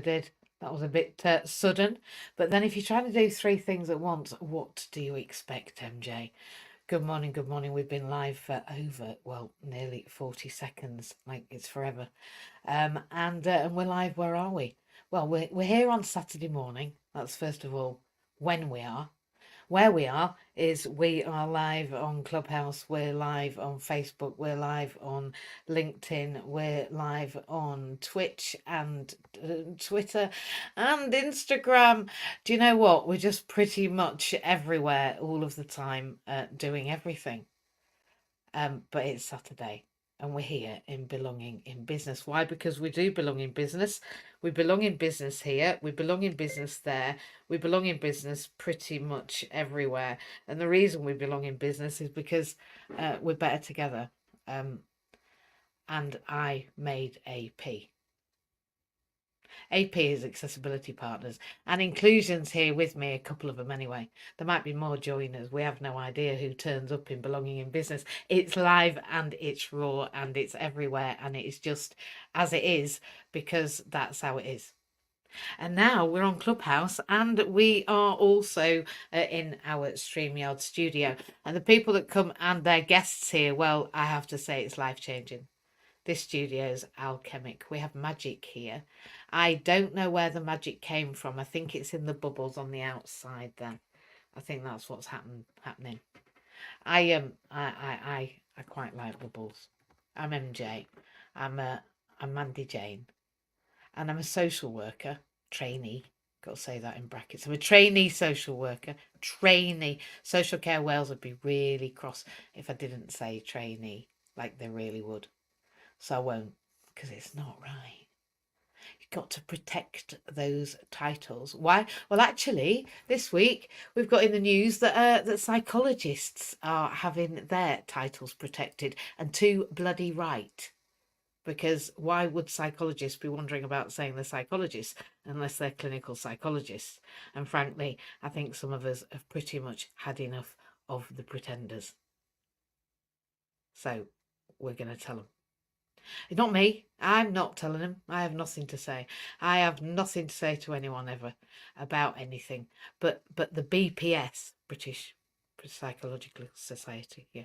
did. That was a bit sudden. But then if you're trying to do three things at once, what do you expect, MJ? Good morning, good morning. We've been live for over, well, nearly 40 seconds, like it's forever. And we're live, where are we? Well, we're here on Saturday morning. That's first of all when we are. Where we are is we are live on Clubhouse, we're live on Facebook, we're live on LinkedIn, we're live on Twitch and Twitter and Instagram. Do you know what? We're just pretty much everywhere all of the time, doing everything. But it's Saturday and we're here in Belonging in Business. Why? Because we do belong in business. We belong in business here. We belong in business there. We belong in business pretty much everywhere. And the reason we belong in business is because we're better together. And I made AP. AP is Accessibility Partners, and Inclusion's here with me, a couple of them anyway. There might be more joiners. We have no idea who turns up in Belonging in Business. It's live and it's raw and it's everywhere, and it's just as it is because that's how it is. And now we're on Clubhouse and we are also in our StreamYard studio. And the people that come and their guests here, well, I have to say it's life-changing. This studio's alchemic. We have magic here. I don't know where the magic came from. I think it's in the bubbles on the outside there. I think that's what's happening. I quite like bubbles. I'm MJ. I'm Mandy Jane. And I'm a social worker, trainee. Got to say that in brackets. I'm a trainee social worker. Trainee. Social Care Wales would be really cross if I didn't say trainee, like they really would. So I won't, because it's not right. You've got to protect those titles. Why? Well, actually, this week we've got in the news that that psychologists are having their titles protected, and too bloody right. Because why would psychologists be wondering about saying they're psychologists unless they're clinical psychologists? And frankly, I think some of us have pretty much had enough of the pretenders. So we're going to tell them. Not me. I'm not telling him. I have nothing to say. I have nothing to say to anyone ever about anything. But the BPS, British Psychological Society, yeah.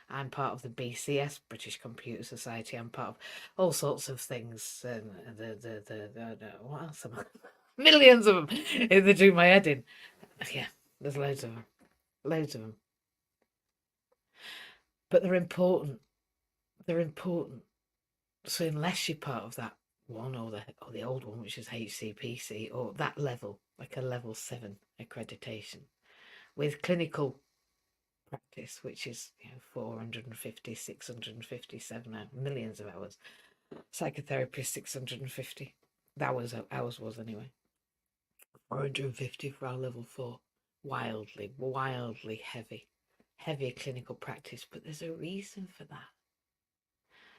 I'm part of the BCS, British Computer Society. I'm part of all sorts of things. What else am I? Millions of them. They do my head in. Yeah, there's loads of them. Loads of them. But they're important. They're important. So unless you're part of that one or the old one, which is HCPC, or that level, like a level 7 accreditation with clinical practice, which is 450, 657 millions of hours. Psychotherapy 650. That was ours was anyway. 450 for our level 4. Wildly heavy clinical practice, but there's a reason for that.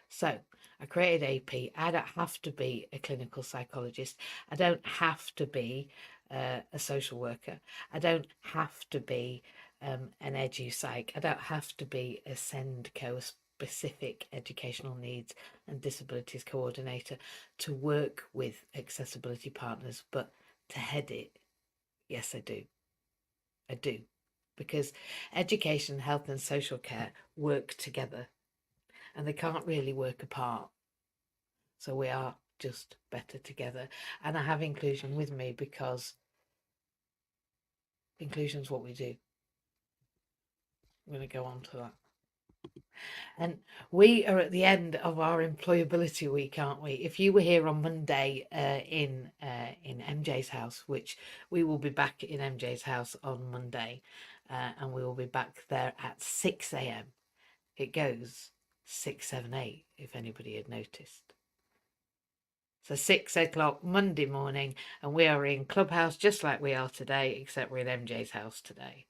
So I created AP. I don't have to be a clinical psychologist. I don't have to be a social worker. I don't have to be an edu-psych. I don't have to be a SENDCO, a specific educational needs and disabilities coordinator, to work with accessibility partners, but to head it, yes, I do. I do. Because education, health and social care work together. And they can't really work apart. So we are just better together. And I have inclusion with me because inclusion is what we do. I'm going to go on to that. And we are at the end of our employability week, aren't we? If you were here on Monday in MJ's house, which we will be back in MJ's house on Monday, and we will be back there at 6 a.m. It goes 6, 7, 8, if anybody had noticed. So 6 o'clock Monday morning, and we are in Clubhouse just like we are today, except we're in MJ's house today.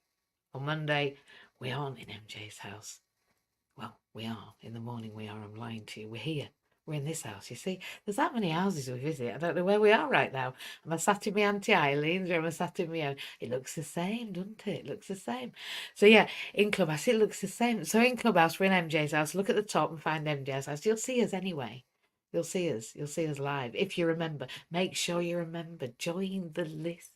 On Monday, we aren't in MJ's house. Well, we are. In the morning we are. I'm lying to you. We're here. We're in this house, you see. There's that many houses we visit. I don't know where we are right now. Am I sat in my Auntie Eileen's or am I sat in my own? It looks the same, doesn't it? It looks the same. So yeah, in Clubhouse, it looks the same. So in Clubhouse, we're in MJ's house. Look at the top and find MJ's house. You'll see us anyway. You'll see us. You'll see us live. If you remember, make sure you remember. Join the list.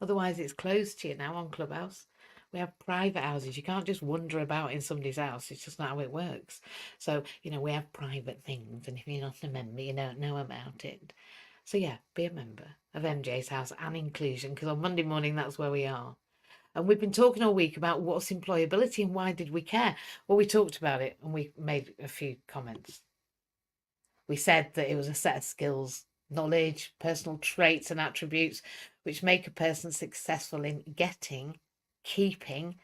Otherwise, it's closed to you now on Clubhouse. We have private houses. You can't just wander about in somebody's house. It's just not how it works. So, we have private things. And if you're not a member, you don't know about it. So, yeah, be a member of MJ's House and Inclusion, because on Monday morning, that's where we are. And we've been talking all week about what's employability and why did we care? Well, we talked about it and we made a few comments. We said that it was a set of skills, knowledge, personal traits and attributes which make a person successful in getting, keeping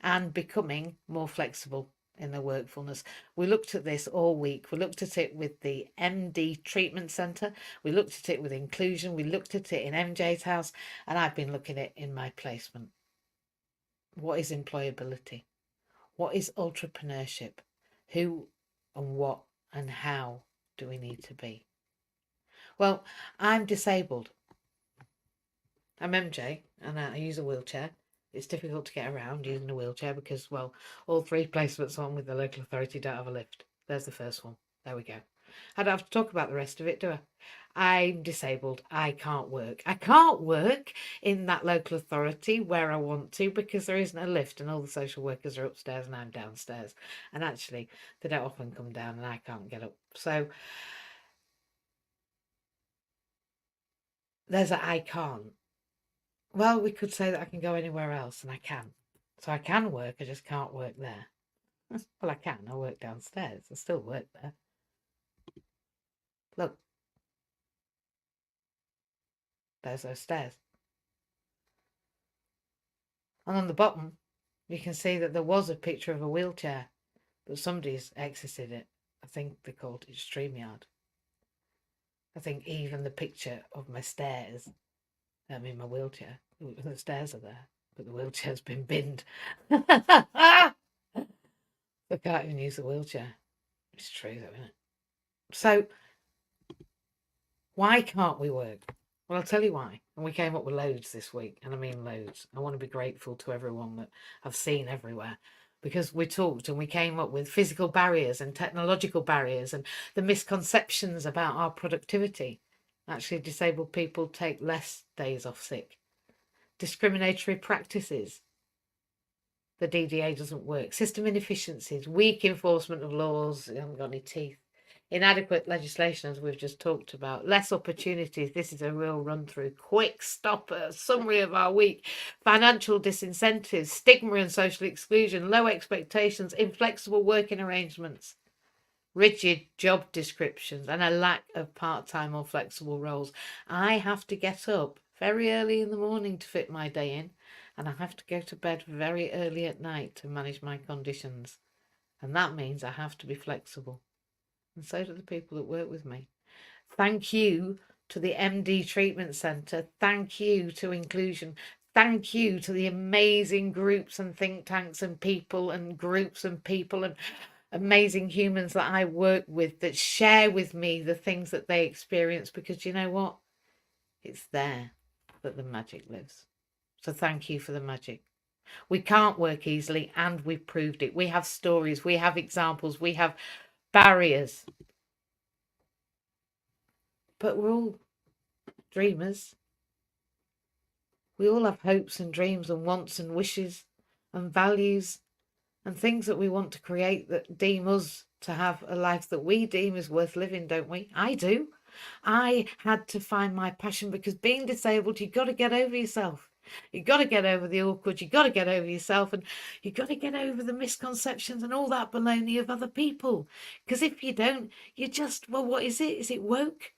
and becoming more flexible in their workfulness. We looked at this all week. We looked at it with the MD Treatment Centre. We looked at it with inclusion. We looked at it in MJ's house. And I've been looking at it in my placement. What is employability? What is entrepreneurship? Who and what and how do we need to be? Well, I'm disabled. I'm MJ and I use a wheelchair. It's difficult to get around using a wheelchair because, well, all 3 placements on with the local authority don't have a lift. There's the first one. There we go. I don't have to talk about the rest of it, do I? I'm disabled. I can't work. I can't work in that local authority where I want to because there isn't a lift and all the social workers are upstairs and I'm downstairs. And actually, they don't often come down and I can't get up. So there's a I can't. Well, we could say that I can go anywhere else and I can. So I can work, I just can't work there. Well, I can. I work downstairs. I still work there. Look, there's those stairs. And on the bottom, you can see that there was a picture of a wheelchair, but somebody's exited it. I think they called it StreamYard. I think even the picture of my stairs, I mean my wheelchair, the stairs are there, but the wheelchair's been binned. I can't even use the wheelchair. It's true though, isn't it? So why can't we work? Well, I'll tell you why. And we came up with loads this week, and I mean loads. I want to be grateful to everyone that I've seen everywhere because we talked and we came up with physical barriers and technological barriers and the misconceptions about our productivity. Actually, disabled people take less days off sick. Discriminatory practices. The DDA doesn't work. System inefficiencies, weak enforcement of laws, you haven't got any teeth. Inadequate legislation, as we've just talked about. Less opportunities. This is a real run through. Quick stopper, summary of our week. Financial disincentives, stigma and social exclusion, low expectations, inflexible working arrangements, rigid job descriptions, and a lack of part-time or flexible roles. I have to get up very early in the morning to fit my day in, and I have to go to bed very early at night to manage my conditions. And that means I have to be flexible. And so do the people that work with me. Thank you to the MD Treatment Centre. Thank you to Inclusion. Thank you to the amazing groups and think tanks and people and groups and people and amazing humans that I work with that share with me the things that they experience, because you know what? It's there that the magic lives. So thank you for the magic. We can't work easily, and we've proved it. We have stories, we have examples, we have barriers. But we're all dreamers. We all have hopes and dreams and wants and wishes and values and things that we want to create that deem us to have a life that we deem is worth living, don't we? I do. I had to find my passion because being disabled, you've got to get over yourself. You've got to get over the awkward. You've got to get over yourself, and you've got to get over the misconceptions and all that baloney of other people. Because if you don't, you're just, well, what is it? Is it woke?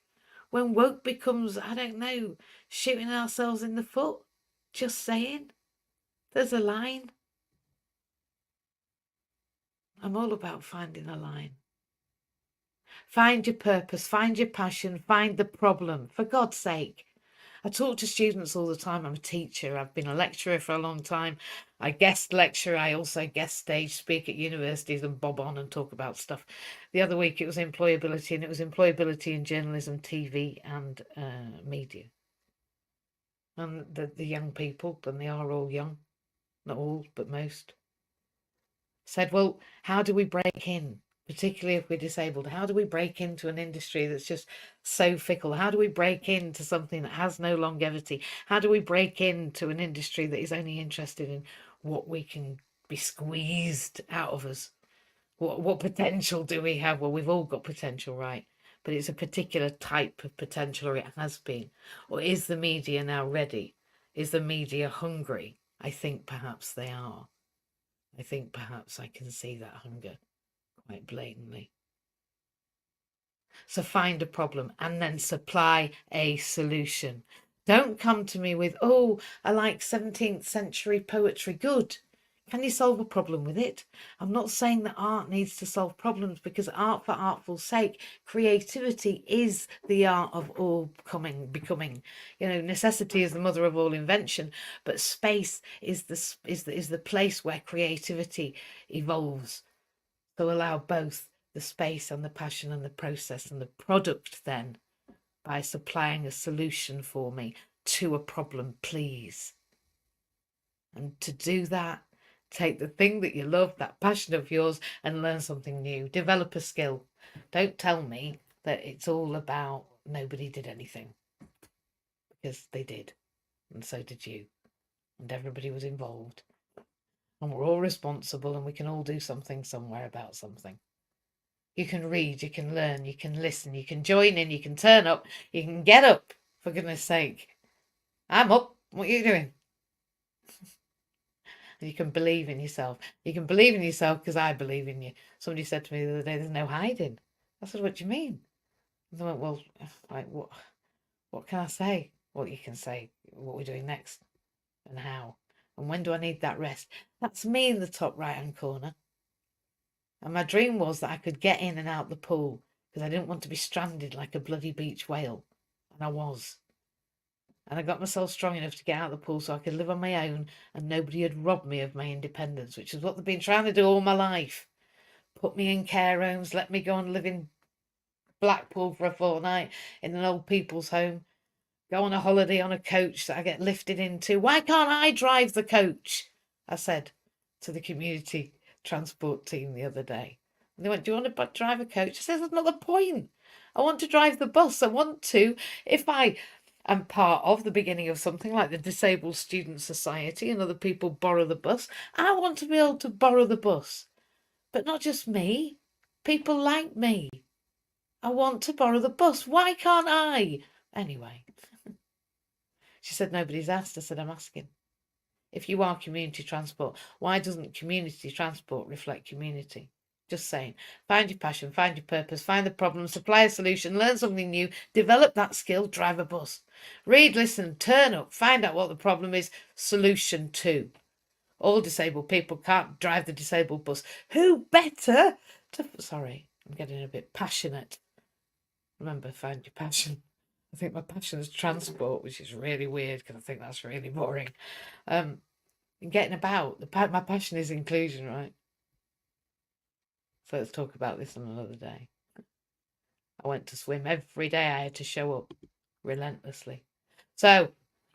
When woke becomes, I don't know, shooting ourselves in the foot. Just saying. There's a line. I'm all about finding a line. Find your purpose, find your passion, find the problem, for God's sake. I talk to students all the time. I'm a teacher. I've been a lecturer for a long time. I guest lecture. I also guest stage speak at universities and bob on and talk about stuff. The other week it was employability, and it was employability in journalism, TV and media. And the young people, and they are all young, not all, but most, said, well, how do we break in? particularly if we're disabled? How do we break into an industry that's just so fickle? How do we break into something that has no longevity? How do we break into an industry that is only interested in what we can be squeezed out of us? What potential do we have? Well, we've all got potential, right? But it's a particular type of potential, or it has been. Or is the media now ready? Is the media hungry? I think perhaps they are. I think perhaps I can see that hunger quite blatantly. So find a problem and then supply a solution. Don't come to me with, oh, I like 17th century poetry. Good. Can you solve a problem with it? I'm not saying that art needs to solve problems, because art for artful sake, creativity is the art of all becoming. You know, necessity is the mother of all invention, but space is the place where creativity evolves. So allow both the space and the passion and the process and the product then by supplying a solution for me to a problem, please. And to do that, take the thing that you love, that passion of yours, and learn something new. Develop a skill. Don't tell me that it's all about nobody did anything, because they did, and so did you, and everybody was involved, and we're all responsible, and we can all do something somewhere about something. You can read, you can learn, you can listen, you can join in, you can turn up, you can get up, for goodness sake. I'm up. What are you doing? And you can believe in yourself. You can believe in yourself because I believe in you. Somebody said to me the other day, there's no hiding. I said, what do you mean? And I went, well, like, what can I say? Well, you can say what we're doing next and how. And when do I need that rest? That's me in the top right-hand corner. And my dream was that I could get in and out the pool, because I didn't want to be stranded like a bloody beach whale. And I was. And I got myself strong enough to get out of the pool so I could live on my own and nobody had robbed me of my independence, which is what they've been trying to do all my life. Put me in care homes, let me go and live in Blackpool for a fortnight in an old people's home, go on a holiday on a coach that I get lifted into. Why can't I drive the coach? I said to the community transport team the other day. And they went, do you want to drive a coach? I said, that's not the point. I want to drive the bus. I want to, if I am part of the beginning of something like the Disabled Student Society and other people borrow the bus, I want to be able to borrow the bus. But not just me, people like me. I want to borrow the bus. Why can't I? Anyway, she said, nobody's asked. I said, I'm asking. If you are community transport, why doesn't community transport reflect community? Just saying. Find your passion, find your purpose, find the problem, supply a solution, learn something new, develop that skill, drive a bus. Read, listen, turn up, find out what the problem is, solution to. All disabled people can't drive the disabled bus. Who better to... Sorry, I'm getting a bit passionate. Remember, find your passion. I think my passion is transport, which is really weird because I think that's really boring. Getting about. My passion is inclusion, right? So let's talk about this on another day. I went to swim every day. I had to show up relentlessly. So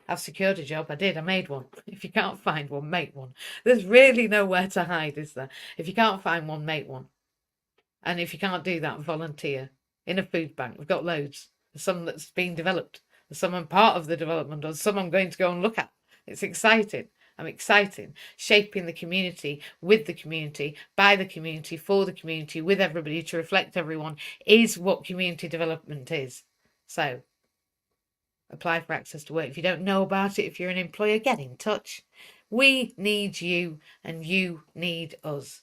I've secured a job. I did. I made one. If you can't find one, make one. There's really nowhere to hide, is there? If you can't find one, make one. And if you can't do that, volunteer in a food bank. We've got loads. There's some that's being developed. There's some I'm part of the development, or some I'm going to go and look at. It's exciting. I'm excited. Shaping the community, with the community, by the community, for the community, with everybody, to reflect everyone, is what community development is. So apply for access to work. If you don't know about it, if you're an employer, get in touch. We need you and you need us.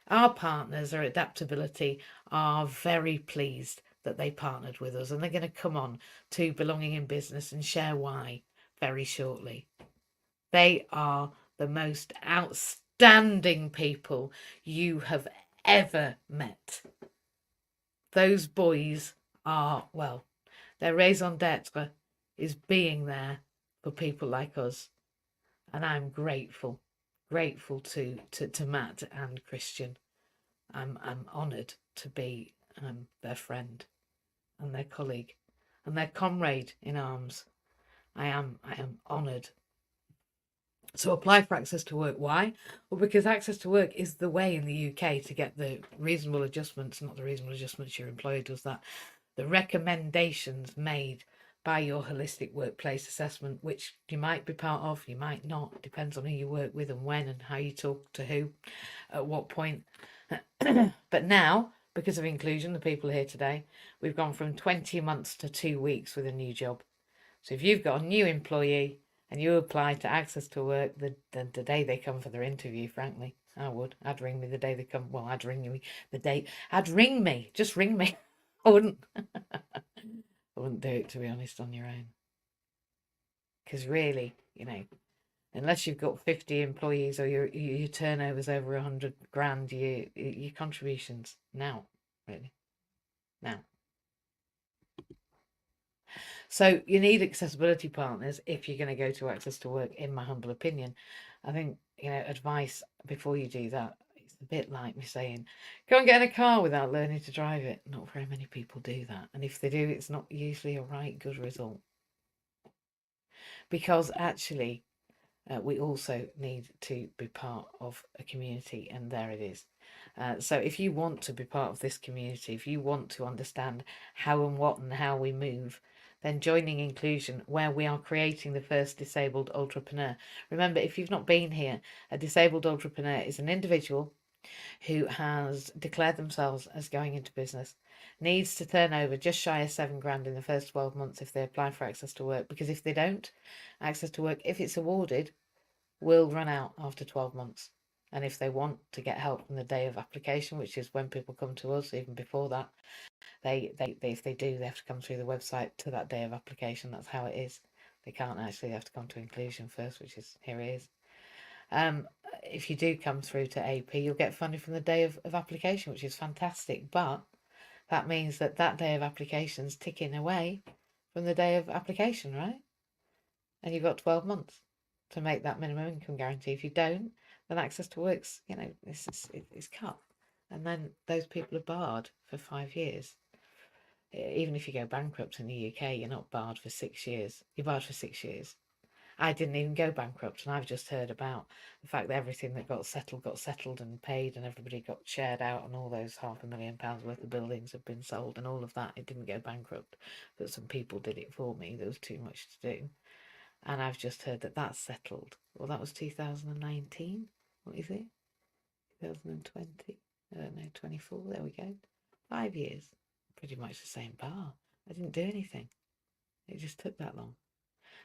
Our partners at Adaptability are very pleased that they partnered with us, and they're going to come on to Belonging in Business and share why very shortly. They are the most outstanding people you have ever met. Those boys are, well, their raison d'etre is being there for people like us. And I'm grateful to Matt and Christian. I'm honoured to be their friend and their colleague and their comrade in arms. I am honoured. So apply for access to work. Why? Well, because access to work is the way in the UK to get the reasonable adjustments, not the reasonable adjustments your employer does that, the recommendations made by your holistic workplace assessment, which you might be part of, you might not, depends on who you work with and when and how you talk to who, at what point. But now, because of inclusion, the people here today, we've gone from 20 months to 2 weeks with a new job. So if you've got a new employee and you apply to access to work the day they come for their interview, frankly, I would. I'd ring me the day they come. Well, I'd ring me the day. I'd ring me. Just ring me. I wouldn't. I wouldn't do it, to be honest, on your own. Because really, unless you've got 50 employees or your turnover's over 100 grand, your contributions now, really, now. So you need accessibility partners if you're going to go to access to work, in my humble opinion. I think, advice before you do that, it's a bit like me saying, go and get in a car without learning to drive it. Not very many people do that. And if they do, it's not usually a right good result. Because actually, we also need to be part of a community, and there it is. So if you want to be part of this community, if you want to understand how and what and how we move, then joining Inclusion, where we are creating the first disabled entrepreneur. Remember, if you've not been here, a disabled entrepreneur is an individual who has declared themselves as going into business, needs to turn over just shy of 7 grand in the first 12 months if they apply for access to work, because if they don't, access to work, if it's awarded, will run out after 12 months. And if they want to get help from the day of application, which is when people come to us, even before that, if they do, they have to come through the website to that day of application. That's how it is. They can't actually, have to come to Inclusion first, which is, here it is. If you do come through to AP, you'll get funding from the day of application, which is fantastic. But that means that day of application is ticking away from the day of application, right? And you've got 12 months to make that minimum income guarantee. If you don't, then access to work's, it's cut. And then those people are barred for 5 years. Even if you go bankrupt in the UK, you're not barred for 6 years. You're barred for 6 years. I didn't even go bankrupt, and I've just heard about the fact that everything that got settled and paid, and everybody got shared out, and all those £500,000 worth of buildings have been sold, and all of that. It didn't go bankrupt, but some people did it for me. There was too much to do. And I've just heard that that's settled. Well, that was 2019. What is it? 2020? No, 24. There we go. 5 years. Pretty much the same bar. I didn't do anything. It just took that long.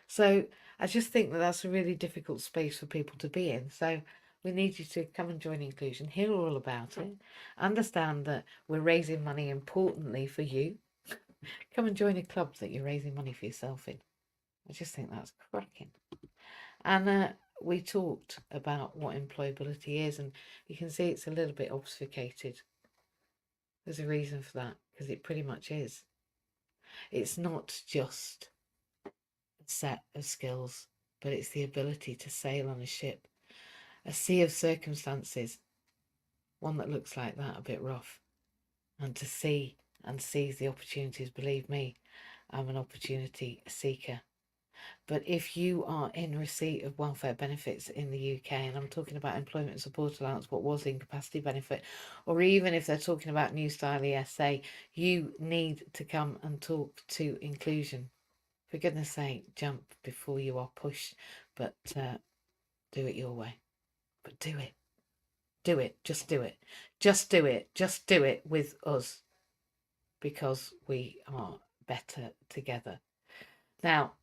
So I just think that that's a really difficult space for people to be in. So we need you to come and join Inclusion, hear all about it, understand that we're raising money importantly for you. Come and join a club that you're raising money for yourself in. I just think that's cracking. And we talked about what employability is, and you can see it's a little bit obfuscated. There's a reason for that, because it pretty much is. It's not just set of skills, but it's the ability to sail on a ship, a sea of circumstances, one that looks like that, a bit rough, and to see and seize the opportunities. Believe me, I'm an opportunity seeker. But if you are in receipt of welfare benefits in the UK, and I'm talking about employment support allowance, what was incapacity benefit, or even if they're talking about New Style ESA, you need to come and talk to Inclusion. For goodness sake, jump before you are pushed, but do it your way. But do it. Do it. Just do it. Just do it. Just do it with us, because we are better together. Now,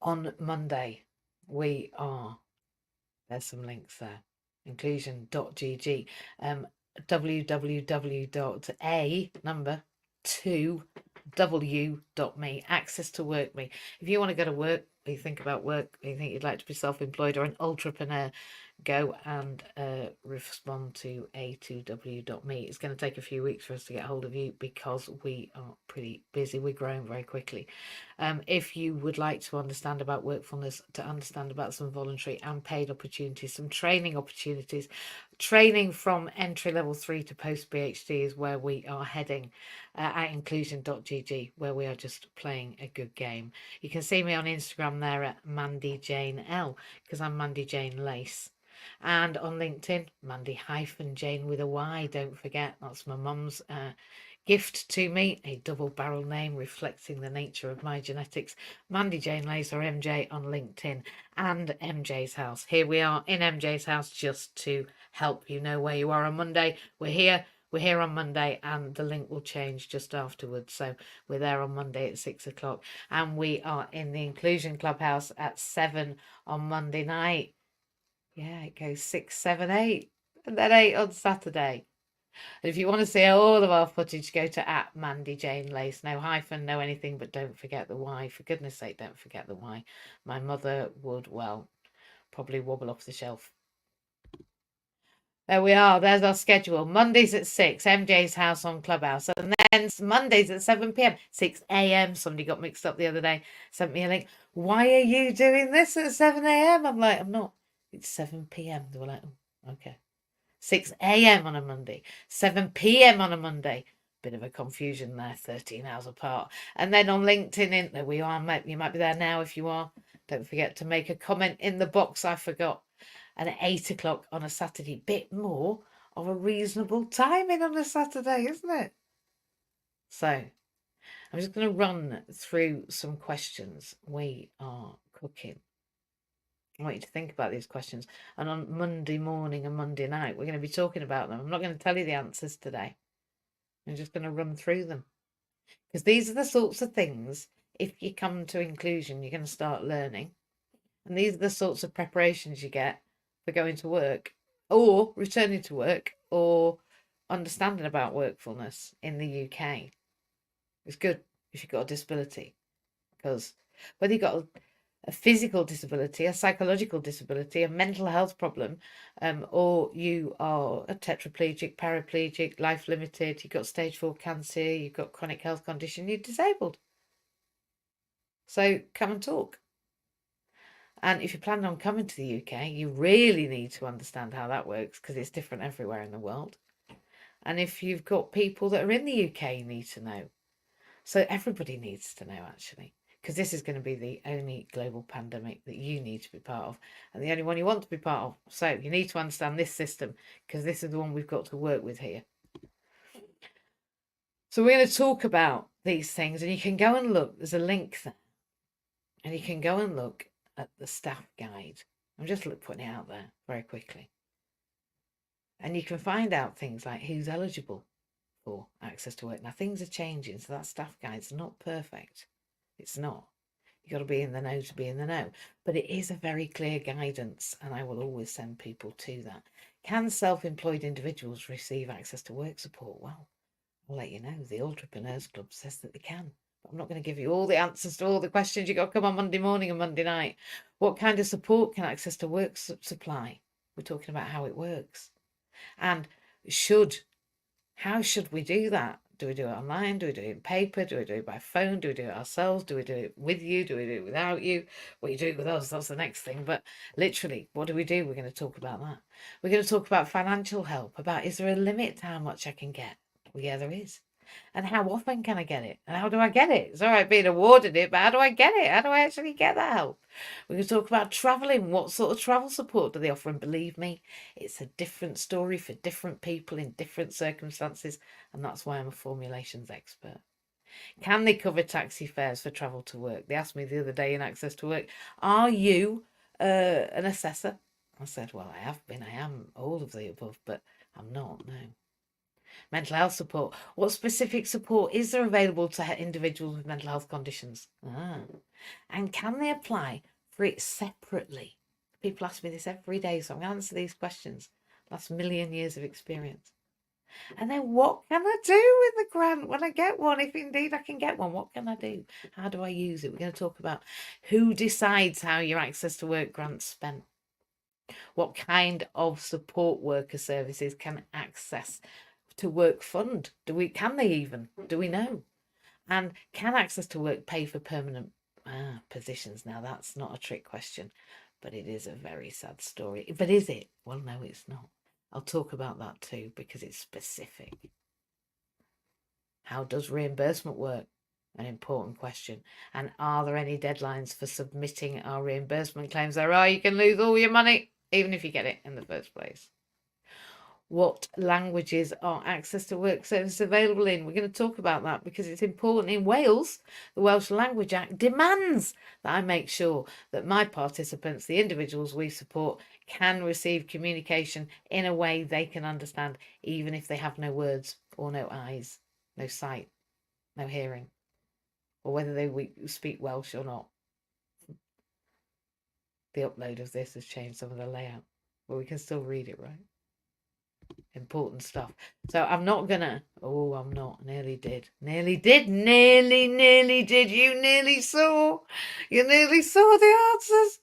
on Monday, we are, there's some links there, inclusion.gg, www.a number 2w.me, access to work me. If you want to go to work, or you think about work, or you think you'd like to be self-employed or an entrepreneur, go and respond to a2w.me. It's going to take a few weeks for us to get hold of you because we are pretty busy. We're growing very quickly. If you would like to understand about Workfulness, to understand about some voluntary and paid opportunities, some training opportunities, training from entry level 3 to post PhD is where we are heading at inclusion.gg, where we are just playing a good game. You can see me on Instagram I'm there at Mandy Jane L, because I'm Mandy Jane Lace. And on LinkedIn, Mandy-Jane with a Y, don't forget. That's my mum's gift to me, a double-barrel name reflecting the nature of my genetics. Mandy Jane Lace, or MJ, on LinkedIn, and MJ's house. Here we are in MJ's house, just to help you know where you are on Monday. We're here on Monday, and the link will change just afterwards. So we're there on Monday at 6 o'clock, and we are in the Inclusion Clubhouse at 7 on Monday night. Yeah, it goes 6, 7, 8, and then 8 on Saturday. And if you want to see all of our footage, go to at Mandy Jane Lace. No hyphen, no anything, but don't forget the Y. For goodness sake, don't forget the Y. My mother would, well, probably wobble off the shelf. There we are. There's our schedule. Mondays at 6, MJ's house on Clubhouse. And then Mondays at 7 p.m, 6 a.m. Somebody got mixed up the other day, sent me a link. Why are you doing this at 7 a.m? I'm like, I'm not. It's 7 p.m. They were like, oh, okay. 6 a.m. on a Monday, 7 p.m. on a Monday. Bit of a confusion there, 13 hours apart. And then on LinkedIn, there we are. You might be there now if you are. Don't forget to make a comment in the box. I forgot. And at 8 o'clock on a Saturday, bit more of a reasonable timing on a Saturday, isn't it? So I'm just going to run through some questions we are cooking. I want you to think about these questions. And on Monday morning and Monday night, we're going to be talking about them. I'm not going to tell you the answers today. I'm just going to run through them. Because these are the sorts of things, if you come to inclusion, you're going to start learning. And these are the sorts of preparations you get for going to work, or returning to work, or understanding about workfulness in the UK. It's good if you've got a disability. Because whether you've got a physical disability, a psychological disability, a mental health problem, or you are a tetraplegic, paraplegic, life limited, you've got stage 4 cancer, you've got chronic health condition, you're disabled. So come and talk. And if you're planning on coming to the UK, you really need to understand how that works, because it's different everywhere in the world. And if you've got people that are in the UK, you need to know. So everybody needs to know, actually. Because this is going to be the only global pandemic that you need to be part of, and the only one you want to be part of. So you need to understand this system, because this is the one we've got to work with here. So we're going to talk about these things, and you can go and look. There's a link there, and you can go and look at the staff guide. I'm just putting it out there very quickly. And you can find out things like who's eligible for access to work. Now, things are changing, so that staff guide's not perfect. It's not. You've got to be in the know to be in the know. But it is a very clear guidance, and I will always send people to that. Can self-employed individuals receive access to work support? Well, I'll let you know. The Entrepreneurs Club says that they can. But I'm not going to give you all the answers to all the questions. You've got to come on Monday morning and Monday night. What kind of support can access to work supply? We're talking about how it works. And how should we do that? Do we do it online? Do we do it in paper? Do we do it by phone? Do we do it ourselves? Do we do it with you? Do we do it without you? Well, you do it with us. That's the next thing. But literally, what do we do? We're going to talk about that. We're going to talk about financial help, about is there a limit to how much I can get? Well, yeah, there is. And how often can I get it? And how do I get it? It's all right being awarded it, but how do I get it? How do I actually get that help? We're going to talk about travelling. What sort of travel support do they offer? And believe me, it's a different story for different people in different circumstances. And that's why I'm a formulations expert. Can they cover taxi fares for travel to work? They asked me the other day in Access to Work, are you an assessor? I said, well, I have been. I am all of the above, but I'm not, no. Mental health support. What specific support is there available to individuals with mental health conditions? And can they apply for it separately? People ask me this every day, so I'm going to answer these questions. Last million years of experience. And then what can I do with the grant when I get one? If indeed I can get one, what can I do? How do I use it? We're going to talk about who decides how your access to work grant's spent. What kind of support worker services can access to work fund? Can they even? Do we know? And can access to work pay for permanent positions? Now that's not a trick question, but it is a very sad story. But is it? Well, no, it's not. I'll talk about that too, because it's specific. How does reimbursement work? An important question. And are there any deadlines for submitting our reimbursement claims? There are. You can lose all your money, even if you get it in the first place. What languages are access to work services available in? We're going to talk about that because it's important. In Wales, the Welsh Language Act demands that I make sure that my participants, the individuals we support, can receive communication in a way they can understand, even if they have no words or no eyes, no sight, no hearing, or whether they speak Welsh or not. The upload of this has changed some of the layout, but we can still read it, right? Important stuff. So I'm not gonna. Oh, I'm not. Nearly did. Nearly did. Nearly did. You nearly saw. You nearly saw the answers.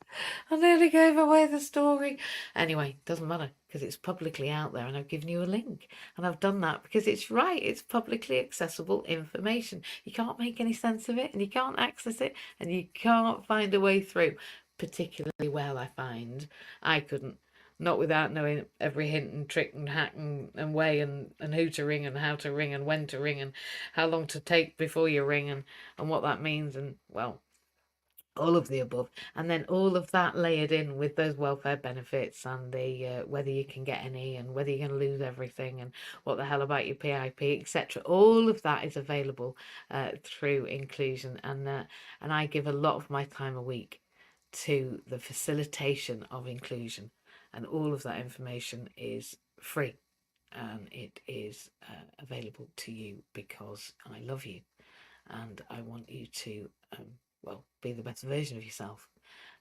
I nearly gave away the story. Anyway, doesn't matter because it's publicly out there, and I've given you a link, and I've done that because it's right. It's publicly accessible information. You can't make any sense of it, and you can't access it, and you can't find a way through. Particularly well, I find. I couldn't. Not without knowing every hint and trick and hack and way and who to ring and how to ring and when to ring and how long to take before you ring and what that means and, well, all of the above. And then all of that layered in with those welfare benefits and the whether you can get any and whether you're going to lose everything and what the hell about your PIP, etc. All of that is available through inclusion. And I give a lot of my time a week to the facilitation of inclusion. And all of that information is free and it is available to you because I love you and I want you to, well, be the best version of yourself.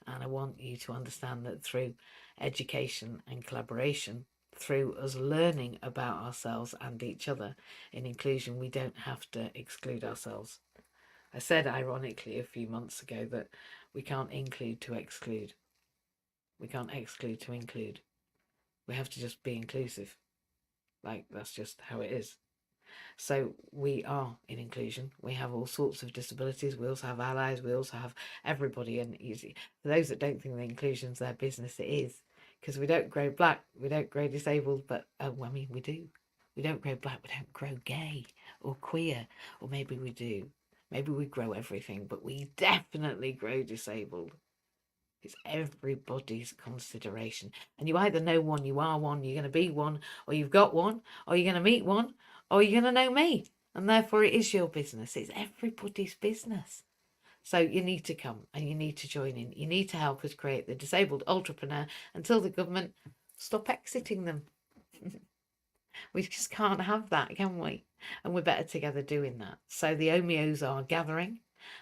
And I want you to understand that through education and collaboration, through us learning about ourselves and each other in inclusion, we don't have to exclude ourselves. I said ironically a few months ago that we can't include to exclude. We can't exclude to include. We have to just be inclusive. Like, that's just how it is. So we are in inclusion. We have all sorts of disabilities. We also have allies. We also have everybody. And easy for those that don't think that inclusion's their business, it is. Because we don't grow black, we don't grow disabled, but I mean, we do. We don't grow black, we don't grow gay or queer, or maybe we do. Maybe we grow everything, but we definitely grow disabled. It's everybody's consideration. And you either know one, you are one, you're going to be one, or you've got one, or you're going to meet one, or you're going to know me. And therefore it is your business. It's everybody's business. So you need to come and you need to join in. You need to help us create the disabled entrepreneur until the government stop exiting them. We just can't have that, can we? And we're better together doing that. So the OMEOs are gathering.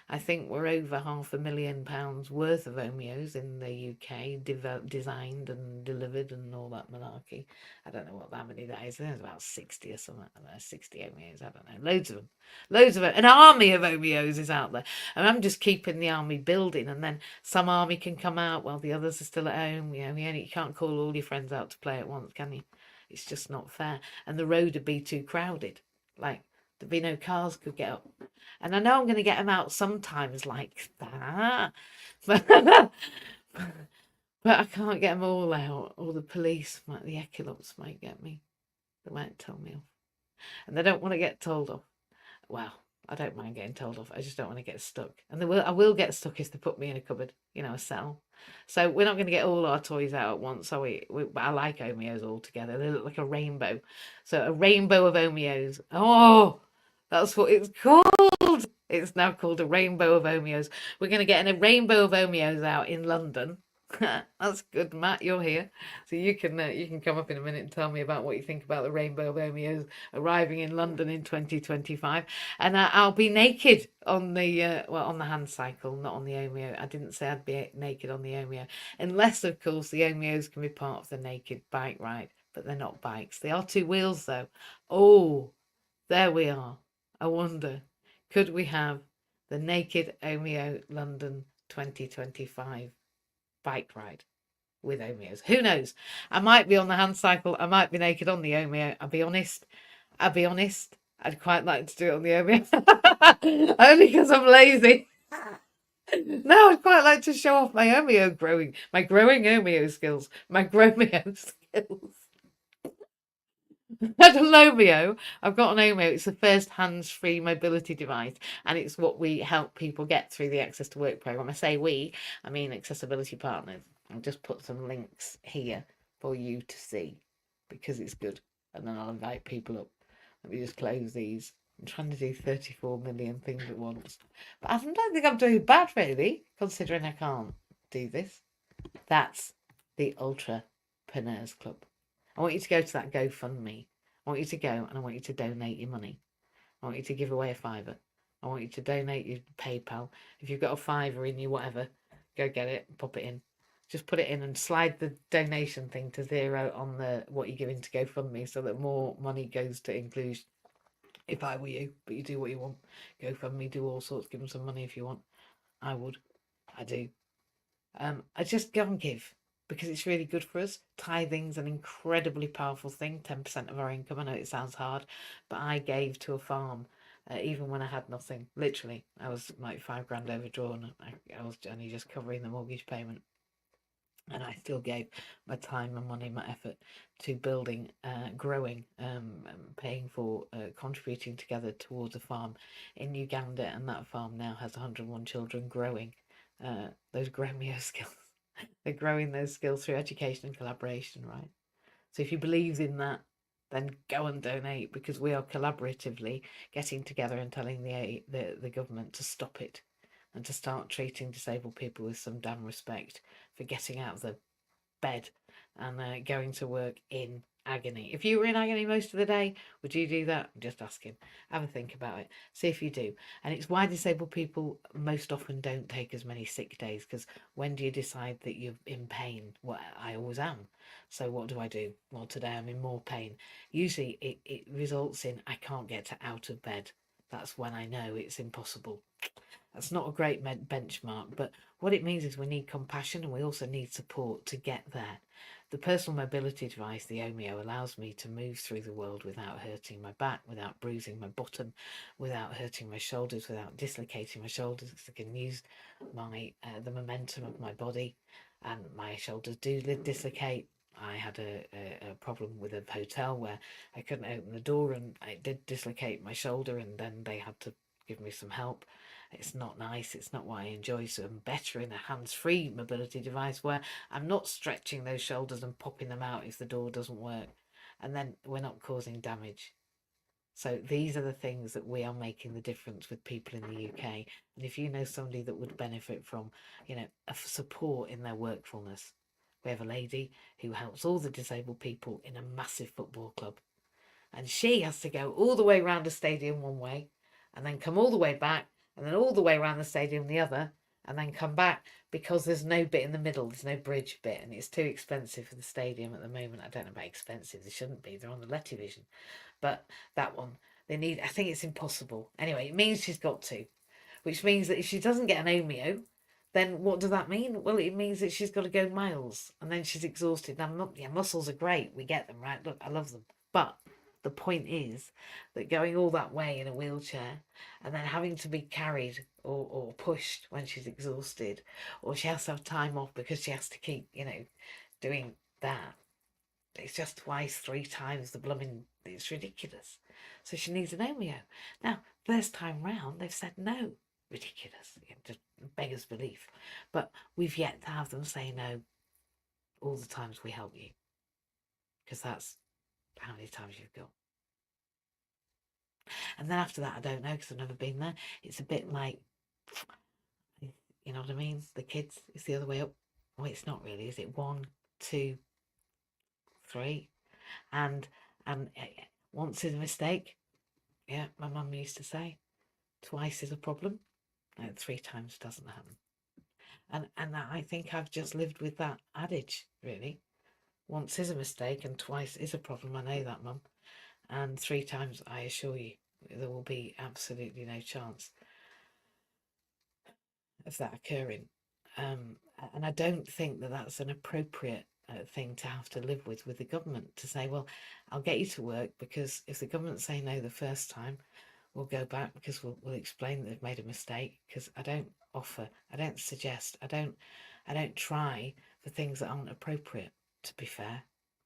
I think we're over £500,000 worth of OMEOs in the UK, designed and delivered and all that malarkey. I don't know how many that is. There's about 60 or something. I don't know, 60 OMEOs. I don't know. Loads of them. Loads of it. An army of OMEOs is out there. And I'm just keeping the army building. And then some army can come out while the others are still at home. You know, you can't call all your friends out to play at once, can you? It's just not fair. And the road would be too crowded. Like, there'd be no cars could get up. And I know I'm going to get them out sometimes like that. But I can't get them all out. Or the police, the Equilops might get me. They might tell me off. And they don't want to get told off. Well, I don't mind getting told off. I just don't want to get stuck. And I will get stuck if they put me in a cupboard, a cell. So we're not going to get all our toys out at once, are we? But I like Omeos all together. They look like a rainbow. So a rainbow of Omeos. Oh, that's what it's called. It's now called a rainbow of Omeos. We're going to get a rainbow of Omeos out in London. That's good, Matt. You're here, so you can come up in a minute and tell me about what you think about the rainbow of Omeos arriving in London in 2025. And I'll be naked on the on the hand cycle, not on the Omeo. I didn't say I'd be naked on the Omeo, unless of course the Omeos can be part of the naked bike ride, but they're not bikes. They are two wheels though. Oh, there we are. I wonder, could we have the naked Omeo London 2025? Bike ride with Omeos. Who knows? I might be on the hand cycle. I might be naked on the Omeo. I'll be honest. I'd quite like to do it on the Omeo. Only because I'm lazy. No, I'd quite like to show off my growing Omeo skills. My Gromeo skills. At Lomio, I've got an Omeo. It's the first hands-free mobility device, and it's what we help people get through the Access to Work program. I say we, I mean accessibility partners. I'll just put some links here for you to see because it's good, and then I'll invite people up. Let me just close these. I'm trying to do 34 million things at once, but I don't think I'm doing bad really, considering I can't do this. That's the Ultrapreneurs Club. I want you to go to that GoFundMe. I want you to go and I want you to donate your money. I want you to give away a fiver. I want you to donate your PayPal. If you've got a fiver in your whatever, go get it, pop it in. Just put it in and slide the donation thing to zero on the what you're giving to GoFundMe so that more money goes to inclusion. If I were you, but you do what you want. GoFundMe, do all sorts, give them some money if you want. I would. I do. I just go and give because it's really good for us. Tithing's an incredibly powerful thing, 10% of our income. I know it sounds hard, but I gave to a farm even when I had nothing. Literally, I was like £5 overdrawn. I was only just covering the mortgage payment. And I still gave my time, my money, my effort to building, growing, paying for, contributing together towards a farm in Uganda. And that farm now has 101 children growing those Gromio skills. They're growing those skills through education and collaboration, right? So if you believe in that, then go and donate because we are collaboratively getting together and telling the government to stop it and to start treating disabled people with some damn respect for getting out of the bed and going to work in agony. If you were in agony most of the day, would you do that? I'm just asking. Have a think about it. See if you do. And it's why disabled people most often don't take as many sick days, because when do you decide that you're in pain? Well, I always am. So what do I do? Well, today I'm in more pain. Usually it results in I can't get out of bed. That's when I know it's impossible. That's not a great benchmark, but what it means is we need compassion and we also need support to get there. The personal mobility device, the Omeo, allows me to move through the world without hurting my back, without bruising my bottom, without hurting my shoulders, without dislocating my shoulders. I can use the momentum of my body, and my shoulders do dislocate. I had a problem with a hotel where I couldn't open the door and it did dislocate my shoulder, and then they had to give me some help. It's not nice. It's not what I enjoy. So I'm better in a hands-free mobility device where I'm not stretching those shoulders and popping them out if the door doesn't work. And then we're not causing damage. So these are the things that we are making the difference with people in the UK. And if you know somebody that would benefit from, a support in their workfulness, we have a lady who helps all the disabled people in a massive football club. And she has to go all the way around the stadium one way and then come all the way back and then all the way around the stadium the other and then come back because there's no bit in the middle. There's no bridge bit and it's too expensive for the stadium at the moment. I don't know about expensive. They shouldn't be. They're on the Let division. But that one, I think it's impossible. Anyway, it means she's got to, which means that if she doesn't get an Omeo, then what does that mean? Well, it means that she's got to go miles and then she's exhausted. Now, muscles are great. We get them, right? Look, I love them. But the point is that going all that way in a wheelchair and then having to be carried or pushed when she's exhausted, or she has to have time off because she has to keep, doing that. It's just twice, three times the blooming, it's ridiculous. So she needs an Omeo. Now, first time round, they've said no. Ridiculous. Just beggars belief. But we've yet to have them say no all the times we help you. Because that's how many times you've got. And then after that, I don't know because I've never been there. It's a bit like, you know what I mean? The kids, it's the other way up. Well, it's not really, is it? 1, 2, 3. And once is a mistake. Yeah, my mum used to say. Twice is a problem. No, 3 times doesn't happen. And I think I've just lived with that adage, really. Once is a mistake and twice is a problem. I know that, Mum. And 3 times, I assure you, there will be absolutely no chance of that occurring. And I don't think that that's an appropriate thing to have to live with the government, to say, well, I'll get you to work because if the government say no the first time, we'll go back because we'll explain that they've made a mistake. Because I don't offer, I don't suggest, I don't try for things that aren't appropriate, to be fair.